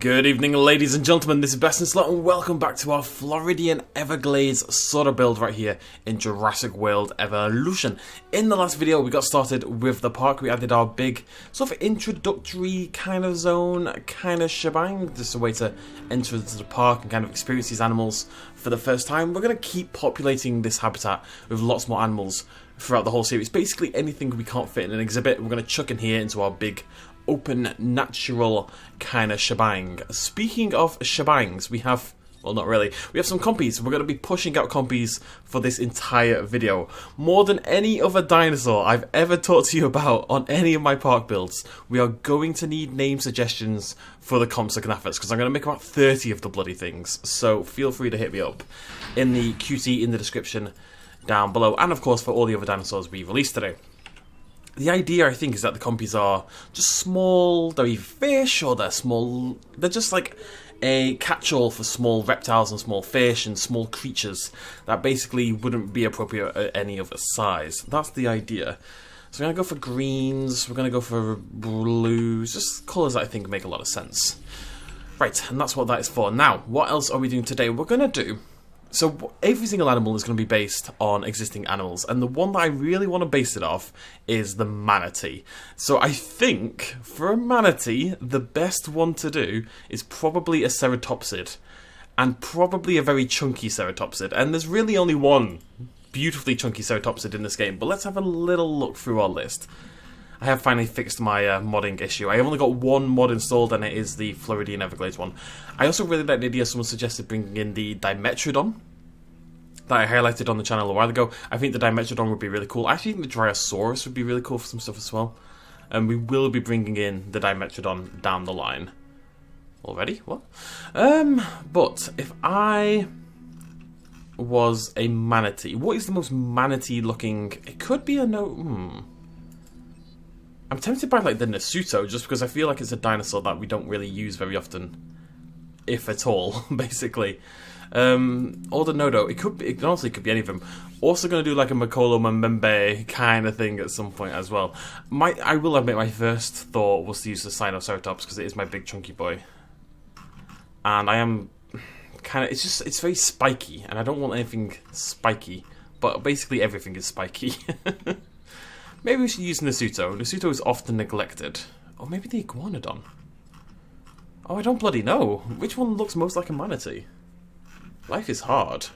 Good evening, ladies and gentlemen, this is BestInSlot and welcome back to our Floridian Everglades sort of build right here in Jurassic World Evolution. In the last video we got started with the park. We added our big sort of introductory kind of zone, kind of shebang, just a way to enter into the park and kind of experience these animals for the first time. We're going to keep populating this habitat with lots more animals throughout the whole series. Basically anything we can't fit in an exhibit, we're going to chuck in here into our big open, natural kind of shebang. Speaking of shebangs, we have, well, not really, we have some Compies. We're going to be pushing out Compies for this entire video. More than any other dinosaur I've ever talked to you about on any of my park builds, we are going to need name suggestions for the Compsognathus, because I'm going to make about 30 of the bloody things. So feel free to hit me up in the QT in the description down below, and of course for all the other dinosaurs we released today. The idea, I think, is that the Compies are just small, they're either fish or they're small, they're just like a catch-all for small reptiles and small fish and small creatures that basically wouldn't be appropriate at any other size. That's the idea. So we're going to go for greens, we're going to go for blues, just colours that I think make a lot of sense. Right, and that's what that is for. Now, what else are we doing today? We're going to do... So every single animal is going to be based on existing animals, and the one that I really want to base it off is the manatee. So I think, for a manatee, the best one to do is probably a ceratopsid, and probably a very chunky ceratopsid, and there's really only one beautifully chunky ceratopsid in this game, but let's have a little look through our list. I have finally fixed my modding issue. I have only got one mod installed, and it is the Floridian Everglades one. I also really like the idea someone suggested bringing in the Dimetrodon that I highlighted on the channel a while ago. I think the Dimetrodon would be really cool. I actually think the Dinosaurs would be really cool for some stuff as well. And we will be bringing in the Dimetrodon down the line. Already? What? But if I was a manatee, what is the most manatee looking? It could be a I'm tempted by like the Nasuto, just because I feel like it's a dinosaur that we don't really use very often, if at all, basically. Or the Nodo, it honestly could be any of them. Also going to do like a Makolo Mbembe kind of thing at some point as well. I will admit my first thought was to use the Sinoceratops because it is my big chunky boy, and I am kind of it's very spiky, and I don't want anything spiky, but basically everything is spiky. Maybe we should use Nasuto. Nasuto is often neglected. Or maybe the Iguanodon. Oh, I don't bloody know. Which one looks most like a manatee? Life is hard.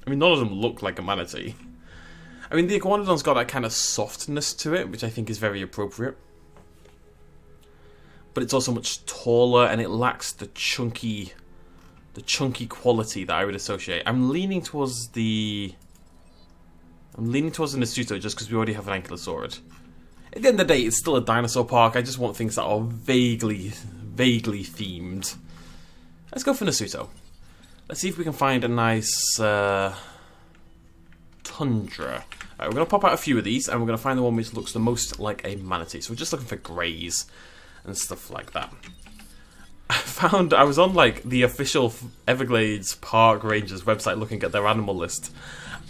I mean, none of them look like a manatee. I mean, the Iguanodon's got that kind of softness to it, which I think is very appropriate. But it's also much taller, and it lacks the chunky quality that I would associate. I'm leaning towards the Nasuto just because we already have an Ankylosaurid. At the end of the day, it's still a dinosaur park. I just want things that are vaguely themed. Let's go for Nasuto. Let's see if we can find a nice tundra. Right, we're going to pop out a few of these, and we're going to find the one which looks the most like a manatee. So we're just looking for greys and stuff like that. I was on like the official Everglades Park Rangers website looking at their animal list,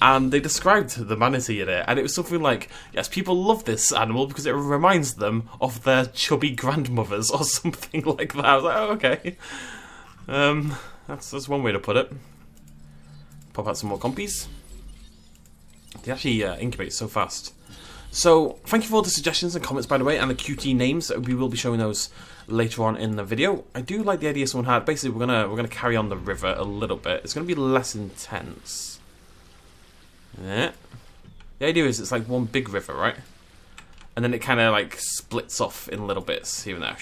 and they described the manatee in it, and it was something like, yes, people love this animal because it reminds them of their chubby grandmothers, or something like that. I was like, oh, okay. That's one way to put it. Pop out some more Compies. They actually incubate so fast. So, thank you for all the suggestions and comments, by the way, and the QT names. We will be showing those later on in the video. I do like the idea someone had. Basically, we're gonna carry on the river a little bit. It's gonna be less intense. Yeah. The idea is it's like one big river, right? And then it kind of like splits off in little bits here and there.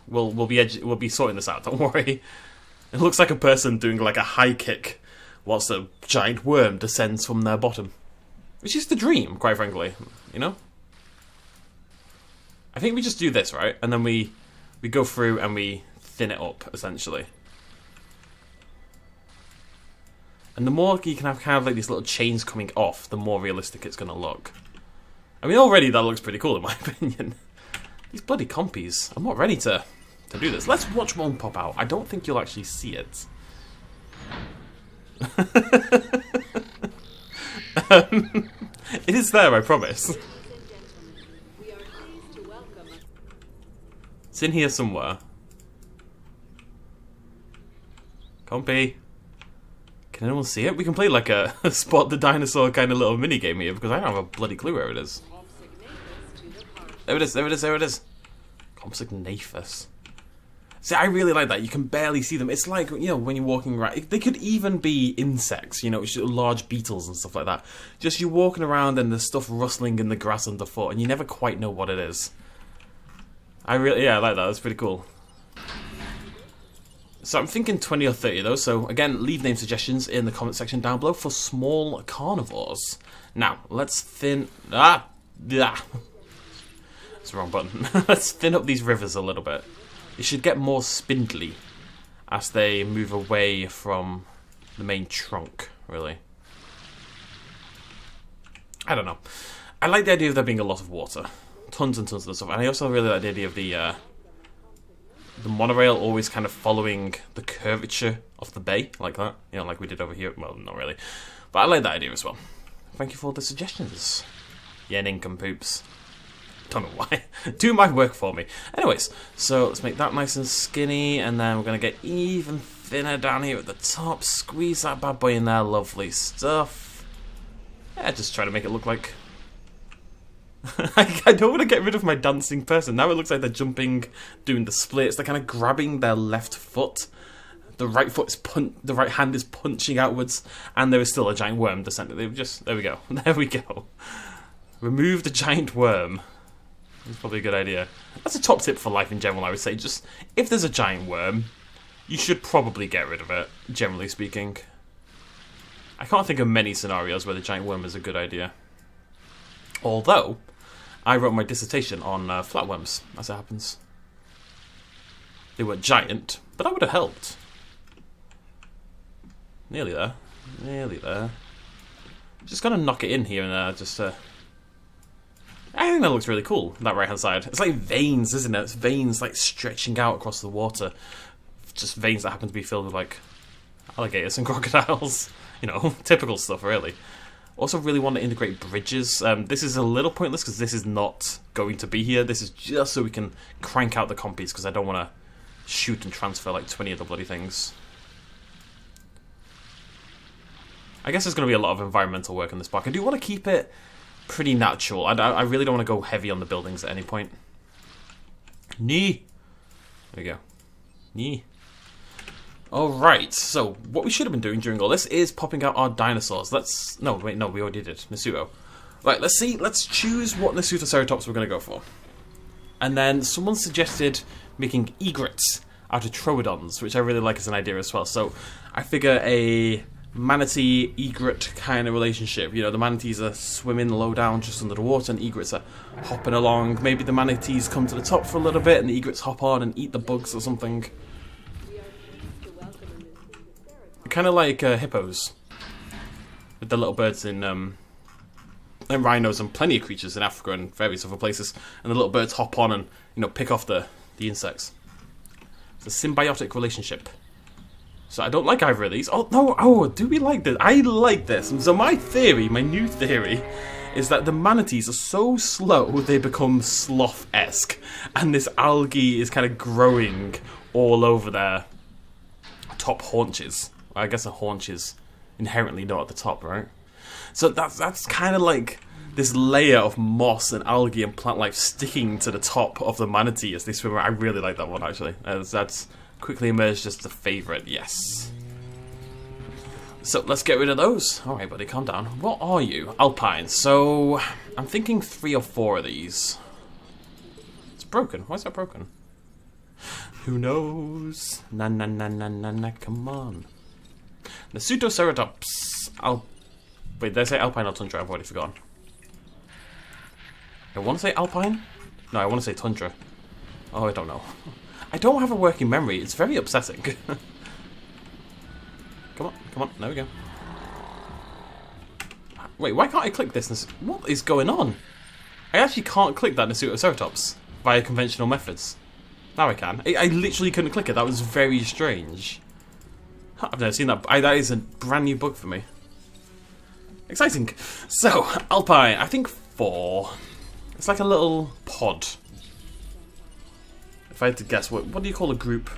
We'll be sorting this out. Don't worry. It looks like a person doing like a high kick whilst a giant worm descends from their bottom. Which is the dream, quite frankly, you know? I think we just do this, right? And then we go through and we thin it up, essentially. And the more you can have kind of like these little chains coming off, the more realistic it's going to look. I mean, already that looks pretty cool, in my opinion. These bloody Compies. I'm not ready to do this. Let's watch one pop out. I don't think you'll actually see it. It is there, I promise. It's in here somewhere. Compy. Can anyone see it? We can play like a spot the dinosaur kind of little mini game here because I don't have a bloody clue where it is. There it is, there it is, there it is. Compsognathus. See, I really like that. You can barely see them. It's like, you know, when you're walking around. They could even be insects, you know, large beetles and stuff like that. Just you're walking around and there's stuff rustling in the grass underfoot and you never quite know what it is. I like that. That's pretty cool. So I'm thinking 20 or 30 though, so again, leave name suggestions in the comment section down below for small carnivores. Now, let's thin... That's the wrong button. Let's thin up these rivers a little bit. It should get more spindly as they move away from the main trunk, really. I don't know. I like the idea of there being a lot of water. Tons and tons of stuff. And I also really like the idea of the monorail always kind of following the curvature of the bay, like that. You know, like we did over here. Well, not really. But I like that idea as well. Thank you for all the suggestions. Yeah, nincompoops. Don't know why. Do my work for me. Anyways, so let's make that nice and skinny, and then we're going to get even thinner down here at the top. Squeeze that bad boy in there. Lovely stuff. Yeah, just try to make it look like... I don't want to get rid of my dancing person. Now it looks like they're jumping, doing the splits. They're kind of grabbing their left foot. The right foot is the right hand is punching outwards, and there is still a giant worm descending. There we go. There we go. Remove the giant worm. That's probably a good idea. That's a top tip for life in general, I would say. Just, if there's a giant worm, you should probably get rid of it, generally speaking. I can't think of many scenarios where the giant worm is a good idea. Although, I wrote my dissertation on flatworms, as it happens. They weren't giant, but that would have helped. Nearly there. Nearly there. Just gonna knock it in here and just... I think that looks really cool, that right-hand side. It's like veins, isn't it? It's veins, like, stretching out across the water. Just veins that happen to be filled with, like, alligators and crocodiles. You know, typical stuff, really. Also really want to integrate bridges. This is a little pointless because this is not going to be here. This is just so we can crank out the compies because I don't want to shoot and transfer like 20 of the bloody things. I guess there's going to be a lot of environmental work in this park. I do want to keep it pretty natural. I really don't want to go heavy on the buildings at any point. Knee. There we go. Knee. Alright, so what we should have been doing during all this is popping out our dinosaurs. No, we already did. Nasuto. Right, let's choose what Nasutoceratops we're going to go for. And then someone suggested making egrets out of troodons, which I really like as an idea as well. So I figure a manatee egret kind of relationship. You know, the manatees are swimming low down just under the water and egrets are hopping along. Maybe the manatees come to the top for a little bit and the egrets hop on and eat the bugs or something. Kind of like hippos, with the little birds in, and rhinos and plenty of creatures in Africa and various other places, and the little birds hop on and, you know, pick off the insects. It's a symbiotic relationship. So I don't like either of these. Oh no! Oh, do we like this? I like this. So my theory, my new theory, is that the manatees are so slow they become sloth-esque, and this algae is kind of growing all over their top haunches. I guess a haunch is inherently not at the top, right? So that's kind of like this layer of moss and algae and plant life sticking to the top of the manatee as they swim around. I really like that one, actually. That's quickly emerged as the favourite, yes. So let's get rid of those. Alright, buddy, calm down. What are you? Alpine. So I'm thinking 3 or 4 of these. It's broken. Why is that broken? Who knows? Na na na na na na, come on. Nasutoceratops. Wait, did I say alpine or tundra? I've already forgotten. I want to say alpine? No, I want to say tundra. Oh, I don't know. I don't have a working memory. It's very upsetting. Come on. There we go. Wait, why can't I click this? What is going on? I actually can't click that Nasutoceratops via conventional methods. Now I can. I literally couldn't click it. That was very strange. I've never seen that. That is a brand new bug for me. Exciting. So, alpine. I think 4. It's like a little pod. If I had to guess, what do you call a group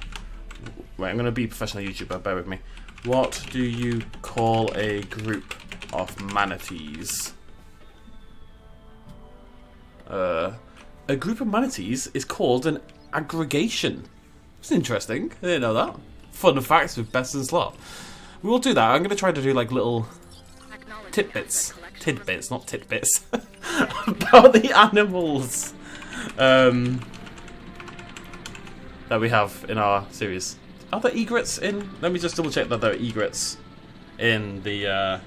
Wait, I'm going to be a professional YouTuber, bear with me. What do you call a group of manatees? A group of manatees is called an aggregation. It's interesting. I didn't know that. Fun facts with BestInSlot. We will do that. I'm going to try to do like little tidbits, not tidbits, about the animals that we have in our series. Are there egrets in? Let me just double check that there are egrets in the,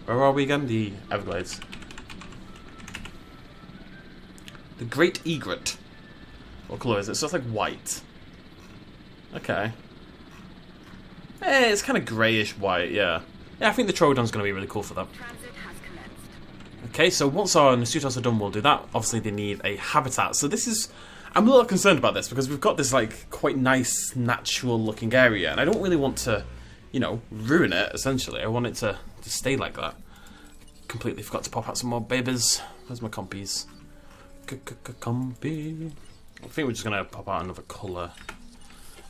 where are we again? The Everglades. The Great Egret. What colour is it? It's just like white. Okay. It's kind of greyish white, yeah. Yeah, I think the Troodon's going to be really cool for that. Okay, so once our Nasutos are done, we'll do that. Obviously, they need a habitat. So this is... I'm a little concerned about this because we've got this, like, quite nice, natural-looking area. And I don't really want to, you know, ruin it, essentially. I want it to stay like that. Completely forgot to pop out some more babies. Where's my compies? Compy. I think we're just going to pop out another colour.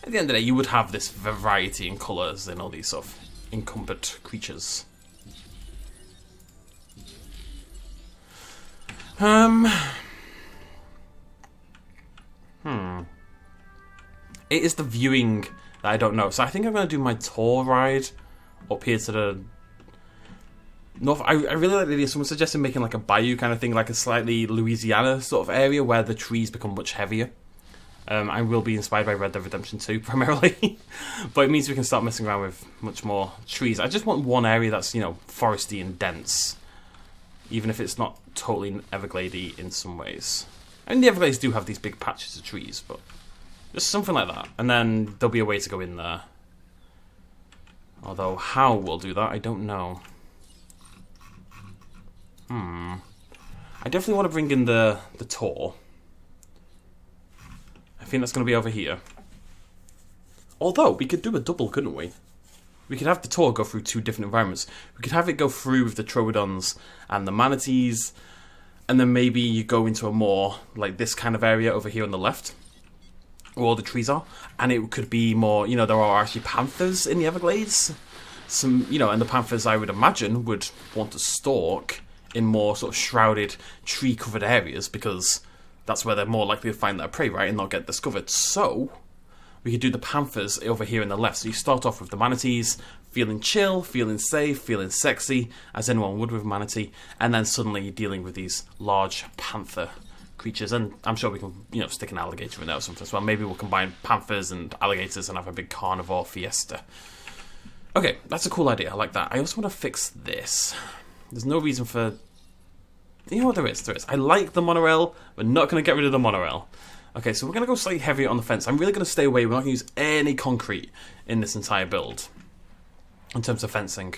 At the end of the day, you would have this variety in colours in all these sort of encumbered creatures. It is the viewing that I don't know. So I think I'm going to do my tour ride up here to the north. I really like the idea. Someone suggested making like a bayou kind of thing, like a slightly Louisiana sort of area where the trees become much heavier. I will be inspired by Red Dead Redemption 2 primarily, but it means we can start messing around with much more trees. I just want one area that's, you know, foresty and dense, even if it's not totally Evergladey in some ways. I mean, the Everglades do have these big patches of trees, but just something like that. And then there'll be a way to go in there. Although how we'll do that, I don't know. I definitely want to bring in the tour. I think that's going to be over here. Although, we could do a double, couldn't we? We could have the tour go through two different environments. We could have it go through with the Troodons and the manatees, and then maybe you go into a more, like this kind of area over here on the left, where all the trees are, and it could be more, you know, there are actually panthers in the Everglades. Some, you know, and the panthers, I would imagine, would want to stalk in more sort of shrouded, tree-covered areas, because that's where they're more likely to find their prey, right, and not get discovered. So, we could do the panthers over here in the left. So you start off with the manatees, feeling chill, feeling safe, feeling sexy, as anyone would with a manatee, and then suddenly dealing with these large panther creatures. And I'm sure we can, you know, stick an alligator in there or something as well. Maybe we'll combine panthers and alligators and have a big carnivore fiesta. Okay, that's a cool idea. I like that. I also want to fix this. There's no reason for... You know what, there is. I like the monorail. We're not going to get rid of the monorail. Okay, so we're going to go slightly heavier on the fence. I'm really going to stay away. We're not going to use any concrete in this entire build in terms of fencing.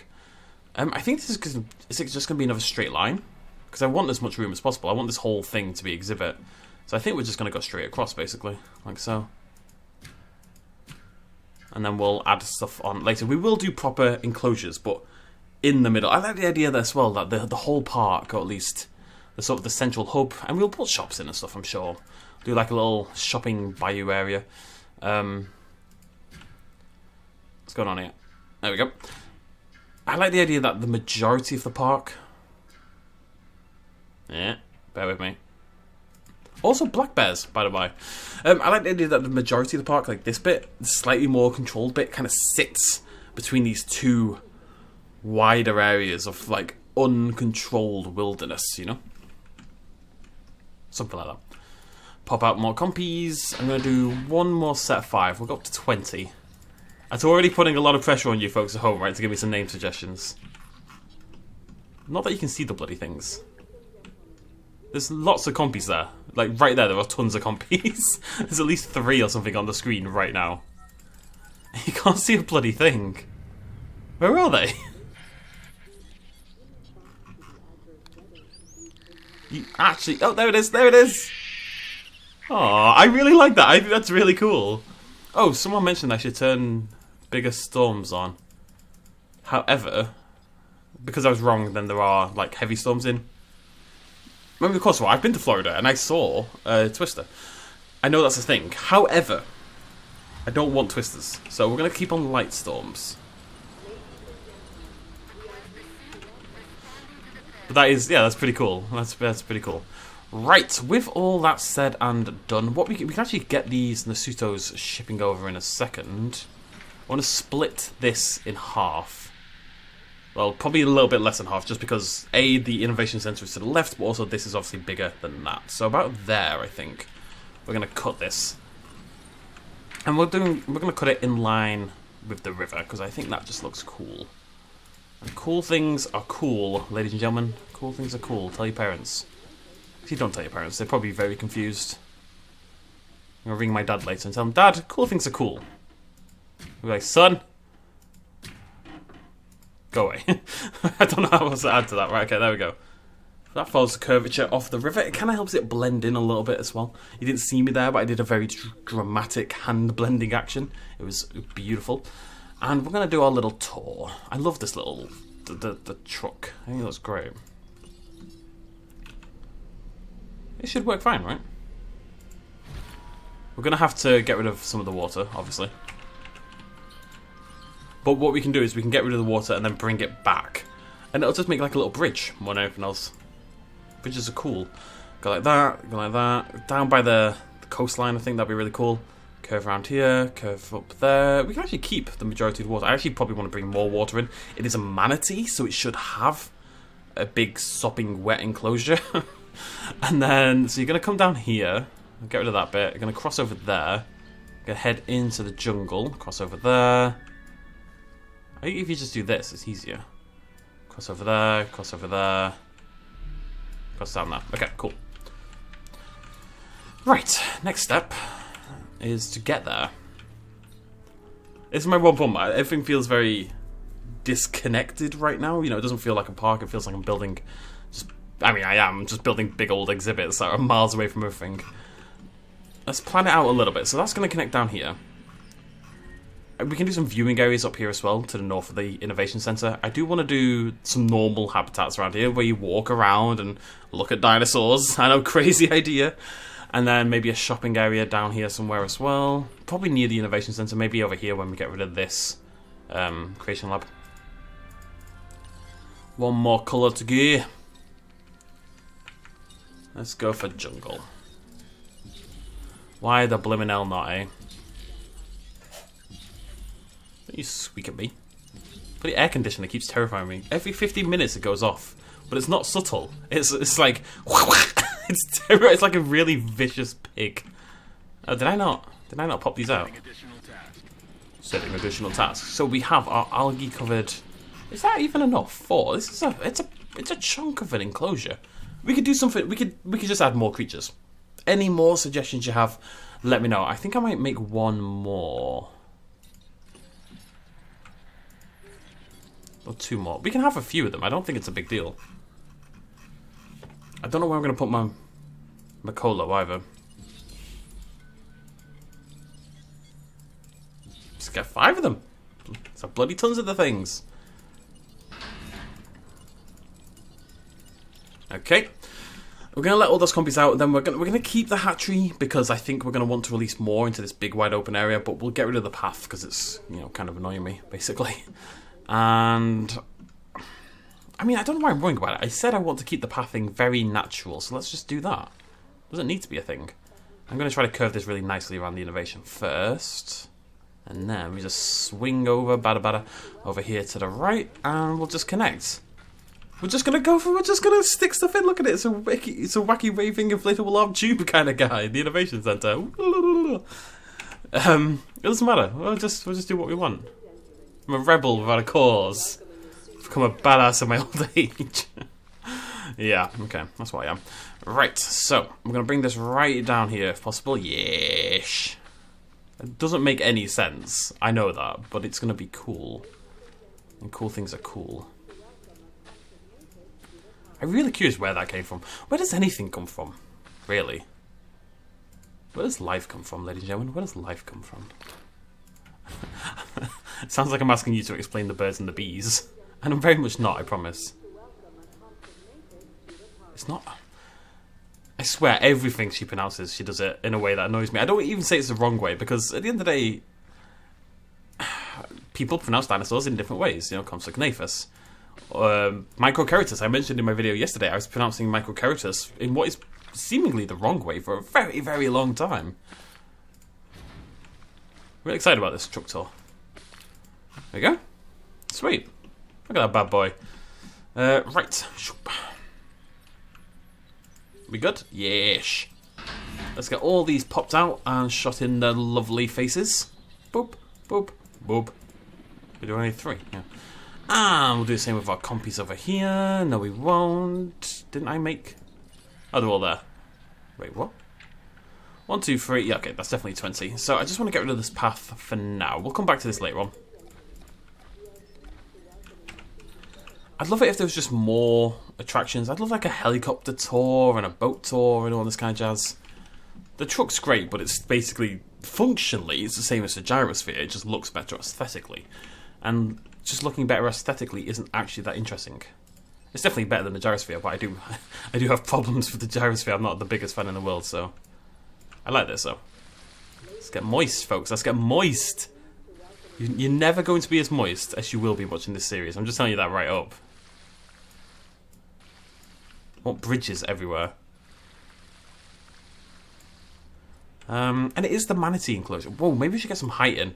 I think this is just going to be another straight line because I want as much room as possible. I want this whole thing to be exhibit. So I think we're just going to go straight across, basically, like so. And then we'll add stuff on later. We will do proper enclosures, but in the middle. I like the idea there as well that the whole park, or at least the sort of the central hub, and we'll put shops in and stuff, I'm sure. Do like a little shopping bayou area. What's going on here? There we go. I like the idea that the majority of the park... Yeah, bear with me. Also black bears, by the way. I like the idea that the majority of the park, like this bit, the slightly more controlled bit, kind of sits between these two wider areas of like uncontrolled wilderness, you know? Something like that. Pop out more compies. I'm going to do one more set of 5. We'll go up to 20. That's already putting a lot of pressure on you folks at home, right, to give me some name suggestions. Not that you can see the bloody things. There's lots of compies there. Like, right there are tons of compies. There's at least 3 or something on the screen right now. You can't see a bloody thing. Where are they? You actually... Oh, there it is, there it is! Oh, I really like that. I think that's really cool. Oh, someone mentioned I should turn bigger storms on. However, because I was wrong, then there are, like, heavy storms in. Remember, of course, well, I've been to Florida, and I saw Twister. I know that's a thing. However, I don't want twisters. So we're going to keep on light storms. But that is, yeah, that's pretty cool. That's pretty cool. Right, with all that said and done, what we can actually get these Nasutos shipping over in a second. I want to split this in half. Well, probably a little bit less than half, just because A, the innovation center is to the left, but also this is obviously bigger than that. So about there, I think. We're going to cut this. And we're going to cut it in line with the river, because I think that just looks cool. And cool things are cool, ladies and gentlemen. Cool things are cool. Tell your parents. If you don't tell your parents, they're probably very confused. I'm going to ring my dad later and tell him, Dad, cool things are cool. We're like, son, go away. I don't know how else to add to that. Right, okay, there we go. That follows the curvature of the river. It kind of helps it blend in a little bit as well. You didn't see me there, but I did a very dramatic hand blending action. It was beautiful. And we're going to do our little tour. I love this little, the truck. I think it looks great. It should work fine, right? We're going to have to get rid of some of the water, obviously. But what we can do is we can get rid of the water and then bring it back. And it'll just make like a little bridge more than anything else. Bridges are cool. Go like that, go like that. Down by the coastline, I think that'd be really cool. Curve around here, curve up there. We can actually keep the majority of the water. I actually probably want to bring more water in. It is a manatee, so it should have a big sopping wet enclosure. And then, so you're going to come down here, get rid of that bit. You're going to cross over there, going to head into the jungle, cross over there. I think if you just do this, it's easier. Cross over there, cross over there, cross down there. Okay, cool. Right, next step is to get there. This is my one problem. Everything feels very disconnected right now. You know, it doesn't feel like a park. It feels like I'm building just... I mean, I am just building big old exhibits that are miles away from everything. Let's plan it out a little bit. So that's going to connect down here. We can do some viewing areas up here as well, to the north of the Innovation Center. I do want to do some normal habitats around here, where you walk around and look at dinosaurs. I know, crazy idea. And then maybe a shopping area down here somewhere as well. Probably near the Innovation Center, maybe over here when we get rid of this creation lab. One more colour to go. Let's go for jungle. Why the blimmin' hell not, eh? Don't you squeak at me. But the air conditioner keeps terrifying me. Every 15 minutes it goes off. But it's not subtle. It's like... it's like a really vicious pig. Oh, did I not pop these out? Setting additional tasks. So we have our algae-covered... Is that even enough? 4. This is it's a chunk of an enclosure. We could do something. We could just add more creatures. Any more suggestions you have, let me know. I think I might make one more. Or 2 more. We can have a few of them. I don't think it's a big deal. I don't know where I'm going to put my Colo either. Just get 5 of them. It's a bloody tons of the things. Okay. We're going to let all those compies out, and then we're going to keep the hatchery, because I think we're going to want to release more into this big wide open area, but we'll get rid of the path, because it's, you know, kind of annoying me, basically. And... I mean, I don't know why I'm worrying about it. I said I want to keep the pathing very natural, so let's just do that. Doesn't need to be a thing. I'm going to try to curve this really nicely around the innovation first. And then we just swing over, bada over here to the right, and we'll just connect. We're just going to stick stuff in. Look at it. It's a wacky raving inflatable arm tube kind of guy. The Innovation Center. It doesn't matter. We'll just do what we want. I'm a rebel without a cause. I've become a badass in my old age. Yeah, okay. That's what I am. Right, so I'm going to bring this right down here if possible. Yeesh. It doesn't make any sense. I know that, but it's going to be cool. And cool things are cool. I'm really curious where that came from. Where does anything come from? Really? Where does life come from, ladies and gentlemen? Where does life come from? It sounds like I'm asking you to explain the birds and the bees. And I'm very much not, I promise. It's not... I swear, everything she pronounces, she does it in a way that annoys me. I don't even say it's the wrong way, because at the end of the day, people pronounce dinosaurs in different ways. You know, Compsognathus. Microceratus, I mentioned in my video yesterday, I was pronouncing Microceratus in what is seemingly the wrong way for a very, very long time. Really excited about this truck tour. There you go. Sweet. Look at that bad boy. Right. We good? Yes. Let's get all these popped out and shot in their lovely faces. Boop, boop, boop. We do only 3, yeah. And we'll do the same with our compies over here. No, we won't. Didn't I make... Oh, they're all there. Wait, what? 1, 2, 3. Yeah, okay, that's definitely 20. So I just want to get rid of this path for now. We'll come back to this later on. I'd love it if there was just more attractions. I'd love like a helicopter tour and a boat tour and all this kind of jazz. The truck's great, but it's basically, functionally, it's the same as the gyrosphere. It just looks better aesthetically. And just looking better aesthetically isn't actually that interesting. It's definitely better than the gyrosphere, but I do have problems with the gyrosphere. I'm not the biggest fan in the world, so I like this though. Let's get moist, folks. Let's get moist. You're never going to be as moist as you will be watching this series. I'm just telling you that right up. I want bridges everywhere. And it is the manatee enclosure. Whoa, maybe we should get some height in.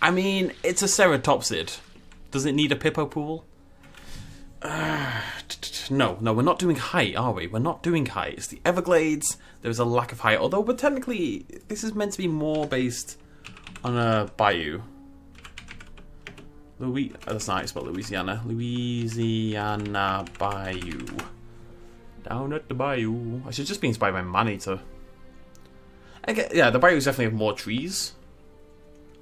I mean, it's a ceratopsid. Does it need a Pippo pool? No, we're not doing height, are we? We're not doing height. It's the Everglades. There's a lack of height. Although, but technically, this is meant to be more based on a bayou. That's not how you spell Louisiana. Louisiana Bayou. Down at the bayou. I should just be inspired by Manatee. Yeah, the bayous definitely have more trees.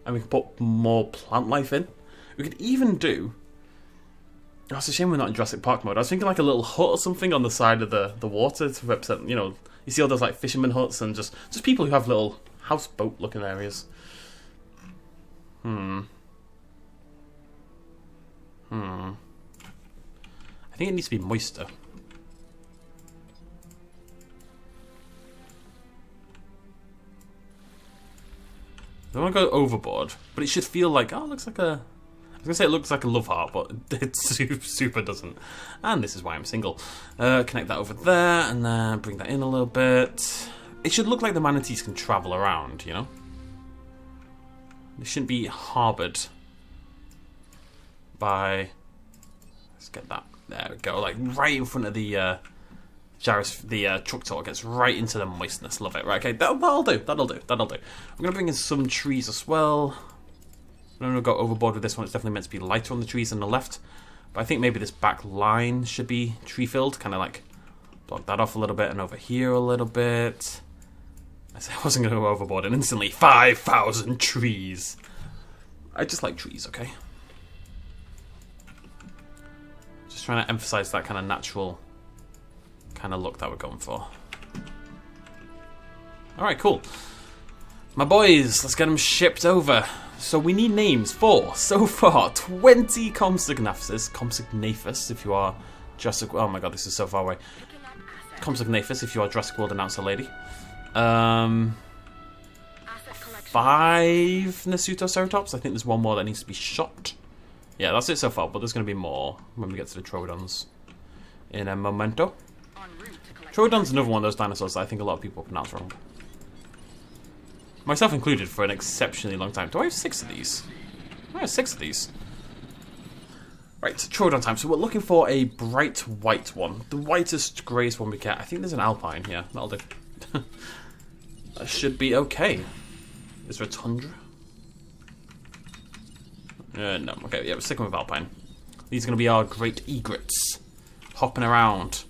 And we can put more plant life in. We could even do... Oh, it's a shame we're not in Jurassic Park mode. I was thinking like a little hut or something on the side of the water to represent, you know... You see all those like fisherman huts and just people who have little houseboat looking areas. I think it needs to be moister. I don't want to go overboard, but it should feel like, oh, it looks like a... I was going to say it looks like a love heart, but it super doesn't. And this is why I'm single. Connect that over there, and then bring that in a little bit. It should look like the manatees can travel around, you know? They shouldn't be harboured by... Let's get that. There we go, like right in front of the... truck tour gets right into the moistness. Love it. Right, okay, that'll do. I'm going to bring in some trees as well. I'm going to go overboard with this one. It's definitely meant to be lighter on the trees than the left. But I think maybe this back line should be tree-filled. Kind of like block that off a little bit and over here a little bit. I said I wasn't going to go overboard and instantly 5,000 trees. I just like trees, okay? Just trying to emphasize that kind of natural... kind of look that we're going for. Alright, cool. My boys, let's get them shipped over. So we need names for, so far, 20 Compsognathus, if you are Jurassic... Oh my god, this is so far away. Compsognathus, if you are Jurassic World announcer lady. 5 Nasutoceratops. I think there's one more that needs to be shot. Yeah, that's it so far, but there's going to be more when we get to the Troodons in a momento. Troodon's another one of those dinosaurs that I think a lot of people pronounce wrong. Myself included for an exceptionally long time. Do I have 6 of these? I have 6 of these. Right, Troodon time. So we're looking for a bright white one. The whitest, greyest one we get. I think there's an alpine here. That'll do. That should be okay. Is there a tundra? No. Okay, yeah, we're sticking with alpine. These are going to be our great egrets. Hopping around.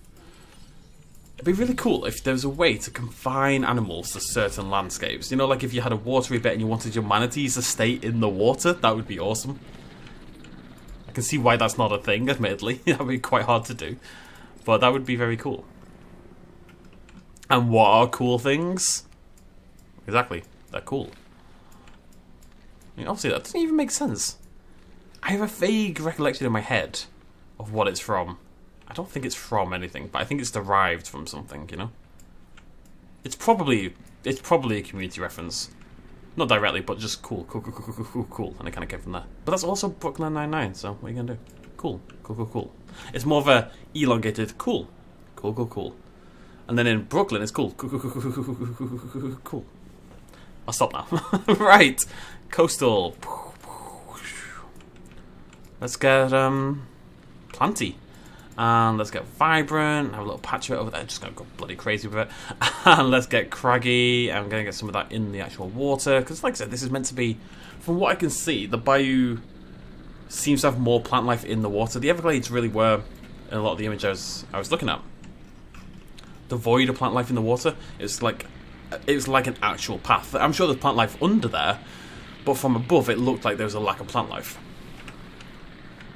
It'd be really cool if there was a way to confine animals to certain landscapes. You know, like if you had a watery bit and you wanted your manatees to stay in the water, that would be awesome. I can see why that's not a thing, admittedly. That would be quite hard to do. But that would be very cool. And what are cool things? Exactly, they're cool. I mean, obviously that doesn't even make sense. I have a vague recollection in my head of what it's from. I don't think it's from anything, but I think it's derived from something, you know? It's probably a community reference. Not directly, but just cool, cool, cool, cool, cool, cool, cool. And it kind of came from there. But that's also Brooklyn Nine-Nine, so what are you going to do? Cool, cool, cool, cool. It's more of a elongated cool. Cool, cool, cool. And then in Brooklyn, it's cool. Cool, cool, cool, cool, cool, cool, cool, cool, cool, cool. I'll stop now. Right. Coastal. Let's get planty. And let's get vibrant. Have a little patch of it over there. Just gonna go bloody crazy with it. And let's get craggy. I'm gonna get some of that in the actual water. Because like I said, this is meant to be, from what I can see, the bayou seems to have more plant life in the water. The Everglades really were, in a lot of the images I was looking at, devoid of plant life in the water. It's like an actual path. I'm sure there's plant life under there, but from above it looked like there was a lack of plant life.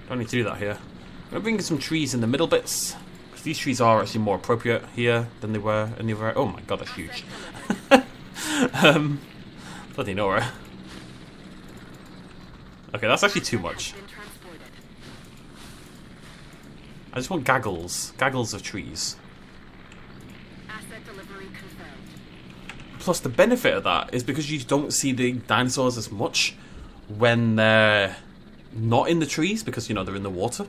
Don't need to do that here. I'm going to bring in some trees in the middle bits, because these trees are actually more appropriate here than they were in the other. Oh my god, that's huge. Bloody Nora. Okay, that's actually too much. I just want gaggles of trees. Plus, the benefit of that is because you don't see the dinosaurs as much when they're not in the trees, because, you know, they're in the water.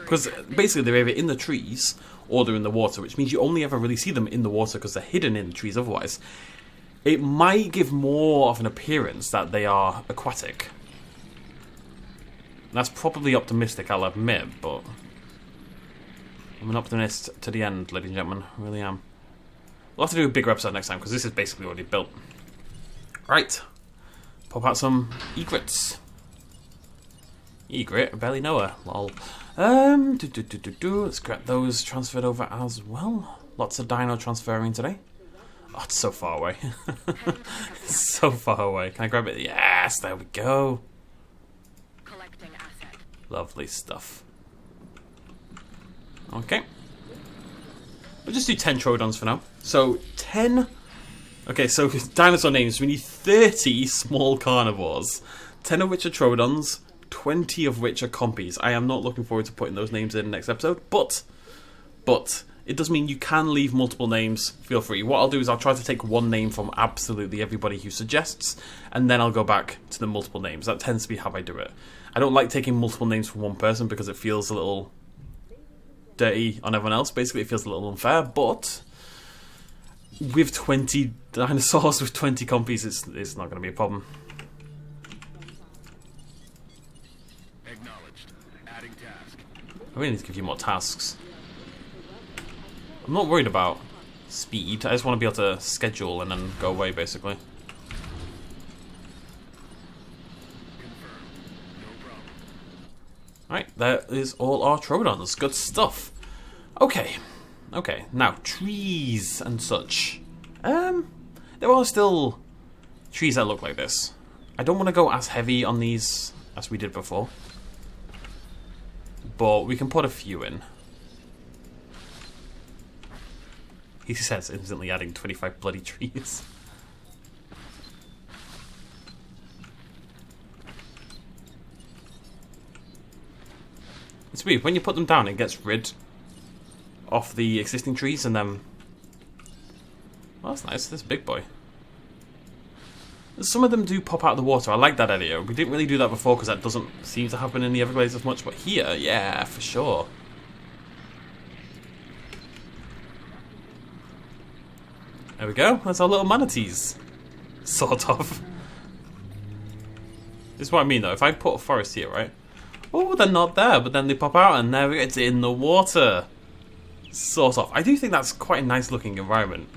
Because basically they're either in the trees or they're in the water, which means you only ever really see them in the water because they're hidden in the trees otherwise. It might give more of an appearance that they are aquatic. That's probably optimistic, I'll admit, but I'm an optimist to the end, ladies and gentlemen. I really am. We'll have to do a bigger episode next time, because this is basically already built. Right. Pop out some egrets. Egret? I barely know her. Lol. Let's get those transferred over as well. Lots of dino transferring today. Oh, it's so far away. It's so far away. Can I grab it? Yes, there we go. Collecting asset. Lovely stuff. Okay. We'll just do 10 Troodons for now. So, 10... Okay, so dinosaur names. We need 30 small carnivores. 10 of which are Troodons. 20 of which are Compies. I am not looking forward to putting those names in the next episode, but it does mean you can leave multiple names. Feel free. What I'll do is I'll try to take one name from absolutely everybody who suggests, and then I'll go back to the multiple names. That tends to be how I do it. I don't like taking multiple names from one person because it feels a little dirty on everyone else. Basically, it feels a little unfair, but with 20 dinosaurs, with 20 Compies, it's not going to be a problem. I really need to give you more tasks. I'm not worried about speed. I just want to be able to schedule and then go away, basically. Alright, that is all our Troodons. Good stuff. Okay. Okay, now, trees and such. There are still trees that look like this. I don't want to go as heavy on these as we did before. But we can put a few in. He says, instantly adding 25 bloody trees. It's weird, when you put them down it gets rid of the existing trees and then... Well, that's nice, this big boy. Some of them do pop out of the water. I like that idea. We didn't really do that before because that doesn't seem to happen in the Everglades as much, but here, yeah, for sure. There we go. That's our little manatees. Sort of. This is what I mean, though. If I put a forest here, right? Oh, they're not there, but then they pop out and there it's in the water. Sort of. I do think that's quite a nice looking environment.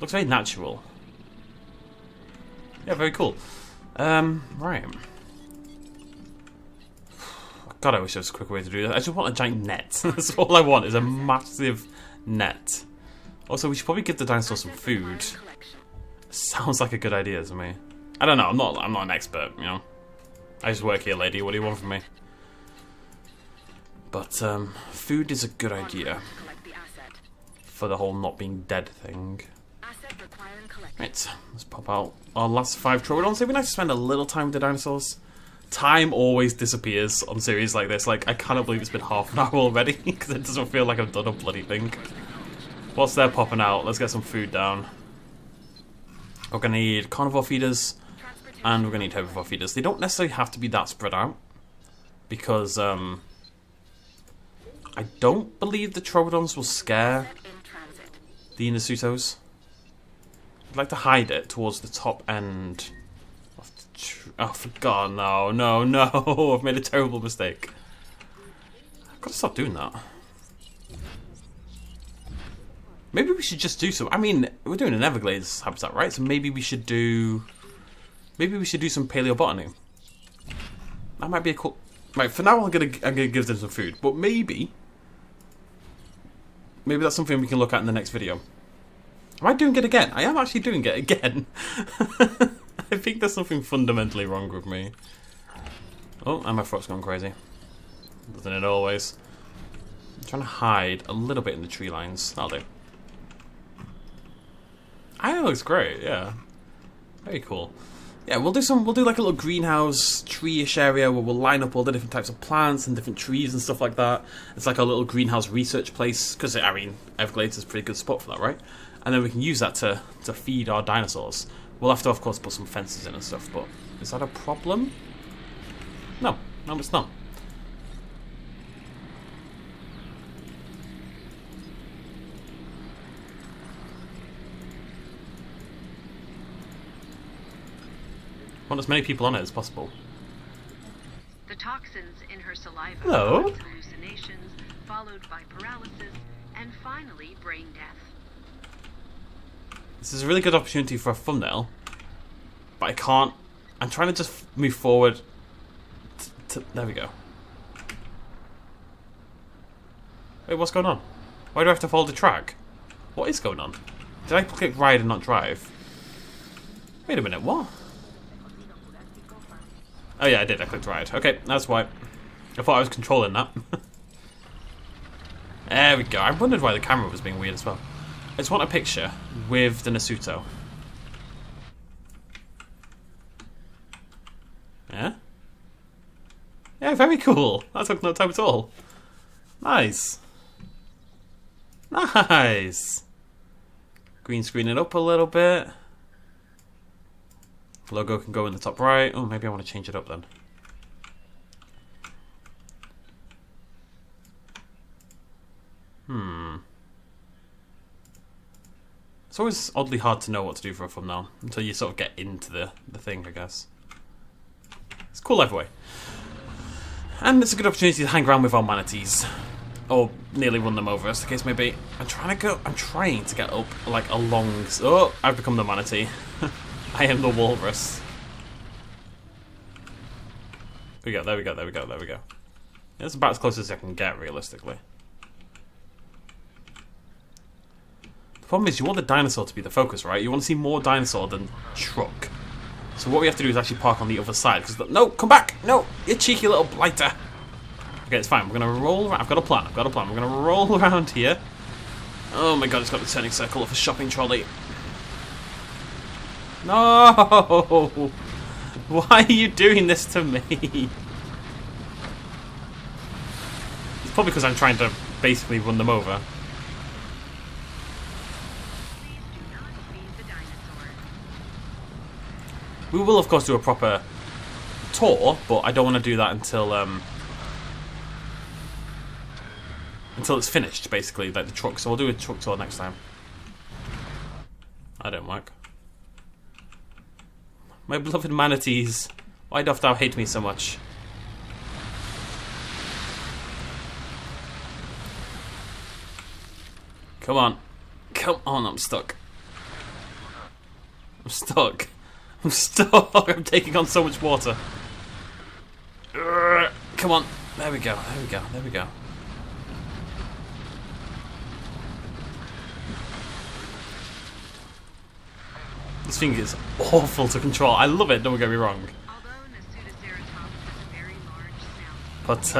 Looks very natural. Yeah, very cool. Right. God, I wish there was a quicker way to do that. I just want a giant net. That's all I want, is a massive net. Also, we should probably give the dinosaurs some food. Sounds like a good idea to me. I don't know, I'm not an expert, you know. I just work here, lady. What do you want from me? But, food is a good idea. For the whole not being dead thing. Right, let's pop out our last 5 Troodons. It'd be nice to spend a little time with the dinosaurs. Time always disappears on series like this. Like, I cannot believe it's been half an hour already, because it doesn't feel like I've done a bloody thing. Whilst they're popping out, let's get some food down. We're going to need carnivore feeders, and we're going to need herbivore feeders. They don't necessarily have to be that spread out, because I don't believe the Troodons will scare the Inasutos. I'd like to hide it towards the top end of the oh, for God, no, no, no. I've made a terrible mistake. I've got to stop doing that. Maybe we should just do some... I mean, we're doing an Everglades habitat, right? So maybe we should do... Maybe we should do some paleobotany. That might be a cool... Right, for now I'm gonna give them some food. But maybe that's something we can look at in the next video. Am I doing it again? I am actually doing it again. I think there's something fundamentally wrong with me. Oh, and my throat's gone crazy. Doesn't it always? I'm trying to hide a little bit in the tree lines. That'll do. I think it looks great, yeah. Very cool. Yeah, we'll do like a little greenhouse, tree-ish area where we'll line up all the different types of plants and different trees and stuff like that. It's like a little greenhouse research place, because, I mean, Everglades is a pretty good spot for that, right? And then we can use that to feed our dinosaurs. We'll have to, of course, put some fences in and stuff, but is that a problem? No, no, it's not. Want as many people on it as possible. The toxins in her saliva Hello. cause hallucinations, followed by paralysis, and finally brain death. This is a really good opportunity for a thumbnail, but I can't. I'm trying to just move forward. There we go. Wait, what's going on? Why do I have to follow the track? What is going on? Did I click ride and not drive? Wait a minute, what? Oh yeah, I did. I clicked ride. Okay, that's why. I thought I was controlling that. There we go. I wondered why the camera was being weird as well. I just want a picture with the Nasuto. Yeah? Yeah, very cool. That took no time at all. Nice. Nice. Green screen it up a little bit. Logo can go in the top right. Oh, maybe I want to change it up then. It's always oddly hard to know what to do for a thumbnail until you sort of get into the thing, I guess. It's cool either way. And it's a good opportunity to hang around with our manatees. Or nearly run them over, as the case may be. I'm trying to get up like a long... Oh, I've become the manatee. I am the walrus. There we go, there we go, there we go, there we go. That's about as close as I can get, realistically. The problem is, you want the dinosaur to be the focus, right? You want to see more dinosaur than truck. So what we have to do is actually park on the other side. Because no, come back! No, you cheeky little blighter! Okay, it's fine. We're going to roll around. I've got a plan. We're going to roll around here. Oh my god, it's got the turning circle of a shopping trolley. No! Why are you doing this to me? It's probably because I'm trying to basically run them over. We will, of course, do a proper tour, but I don't want to do that until it's finished, basically, like the truck. So we'll do a truck tour next time. I don't work. My beloved manatees, why doth thou hate me so much? Come on. Come on, I'm stuck. I'm stuck. I'm stuck. I'm taking on so much water. Come on. There we go. There we go. There we go. This thing is awful to control. I love it, don't get me wrong. But,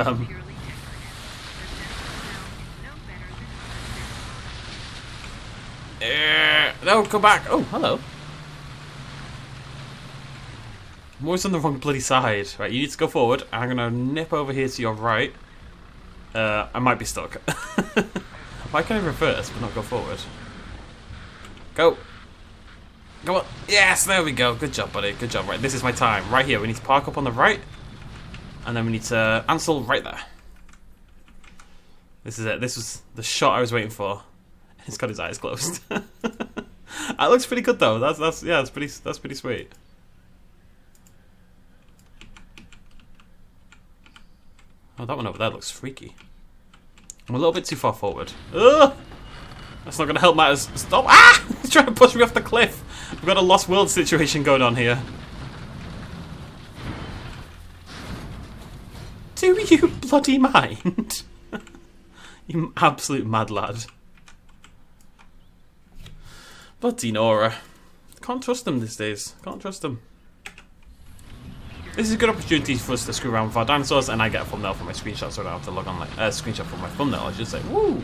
no, come back. Oh, hello. I'm always on the wrong bloody side. Right, you need to go forward. I'm going to nip over here to your right. I might be stuck. Why can I reverse but not go forward? Go. Come on. Yes, there we go. Good job, buddy. Good job. Right, this is my time. Right here. We need to park up on the right. And then we need to Ansel right there. This is it. This was the shot I was waiting for. He's got his eyes closed. That looks pretty good though. That's pretty sweet. Oh, that one over there looks freaky. I'm a little bit too far forward. Ugh! That's not going to help matters. Stop! Ah! He's trying to push me off the cliff. We've got a lost world situation going on here. Do you bloody mind? You absolute mad lad. But Dinora. Can't trust them these days. Can't trust them. This is a good opportunity for us to screw around with our dinosaurs, and I get a thumbnail for my screenshot, so I don't have to log on. Screenshot for my thumbnail, I should say. Woo!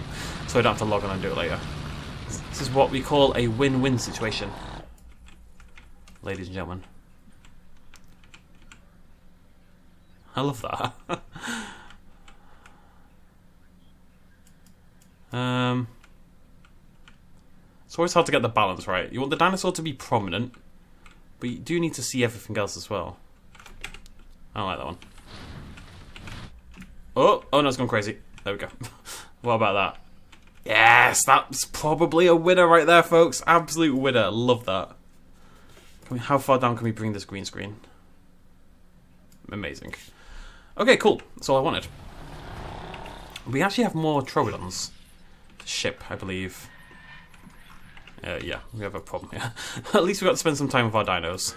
So I don't have to log on and do it later. This is what we call a win-win situation, ladies and gentlemen. I love that. It's always hard to get the balance right. You want the dinosaur to be prominent, but you do need to see everything else as well. I don't like that one. Oh no, it's gone crazy. There we go. What about that? Yes, that's probably a winner right there, folks. Absolute winner. Love that. How far down can we bring this green screen? Amazing. Okay, cool. That's all I wanted. We actually have more Troodons to ship, I believe. Yeah, we have a problem here. At least we got to spend some time with our dinos.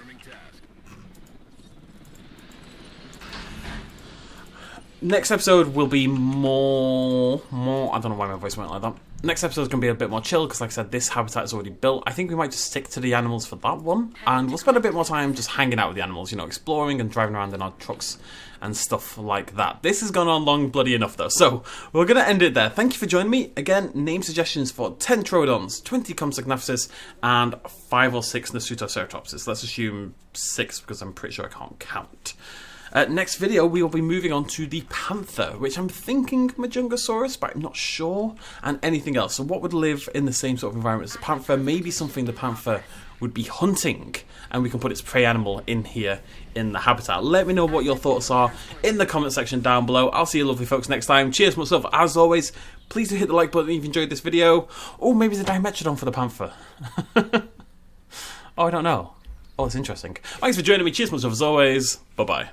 Next episode will be more. I don't know why my voice went like that. Next episode is going to be a bit more chill because, like I said, this habitat is already built. I think we might just stick to the animals for that one, and we'll spend a bit more time just hanging out with the animals, you know, exploring and driving around in our trucks and stuff like that. This has gone on long bloody enough though, so we're going to end it there. Thank you for joining me. Again, name suggestions for 10 Troodons, 20 Compsognathus, and 5 or 6 Nasutoceratopses. Let's assume 6 because I'm pretty sure I can't count. Next video, we will be moving on to the panther, which I'm thinking Majungasaurus, but I'm not sure, and anything else. So what would live in the same sort of environment as the panther? Maybe something the panther would be hunting, and we can put its prey animal in here in the habitat. Let me know what your thoughts are in the comment section down below. I'll see you lovely folks next time. Cheers, much love. As always, please do hit the like button if you enjoyed this video. Oh, maybe the Dimetrodon for the panther. Oh, I don't know. Oh, it's interesting. Thanks for joining me. Cheers, much love as always. Bye-bye.